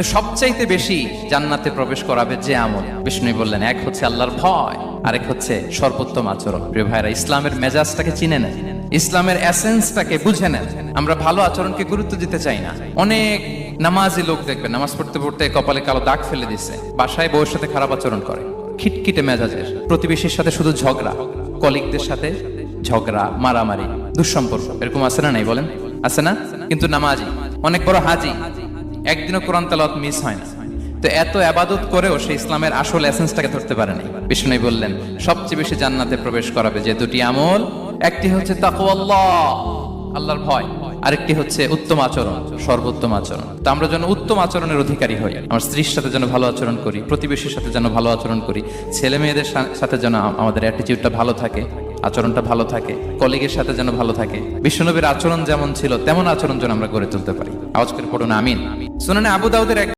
সবচাইতে বেশি জান্নাতে প্রবেশ করাবে যে আমল, বিষ্ণু বললেন, এক হচ্ছে আল্লাহর ভয়, আরেক হচ্ছে সর্বোত্তম আচরণ। প্রিয় ভাইরা, ইসলামের মেজাজটাকে চিনে নেন, ইসলামের এসেন্সটাকে বুঝে নেন। আমরা ভালো আচরণকে গুরুত্ব দিতে চাই না। অনেক নামাজি লোক দেখবেন নামাজ পড়তে পড়তে কপালে কালো দাগ ফেলে দিচ্ছে, বাসায় বউয়ের সাথে খারাপ আচরণ করে, খিটখিটে মেজাজের, প্রতিবেশীর সাথে শুধু ঝগড়া, কলিগদের সাথে ঝগড়া, মারামারি, দুঃসম্পর্ক, এরকম আছে না? নাই বলেন, আছে না? কিন্তু নামাজি, অনেক বড় হাজি, একদিনও কোরআন তেলাওয়াত মিস হয় না। তো এত আবাদত করেও সে ইসলামের আসল এসেন্সটাকে ধরতে পারেনি। বিষ্ণু বললেন, সবচেয়ে বেশি জান্নাতে প্রবেশ করাবে যে দুটি আমল, একটি হচ্ছে তাকওয়াল্লাহ, আল্লাহর ভয়, আরেকটি হচ্ছে উত্তম আচরণ, সর্বোত্তম আচরণ। তো আমরা যেন উত্তম আচরণের অধিকারী হই, আমার স্ত্রীর সাথে যেন ভালো আচরণ করি, প্রতিবেশীর সাথে যেন ভালো আচরণ করি, ছেলে মেয়েদের সাথে যেন আমাদের অ্যাটিটিউডটা ভালো থাকে, আচরণটা ভালো থাকে, কলিগের সাথে যেন ভালো থাকে। বিশ্বনবীর আচরণ যেমন ছিল তেমন আচরণ যেন আমরা গড়ে তুলতে পারি। আওয়াজ করে পড়ুন আমিন। সুনানে আবু দাউদের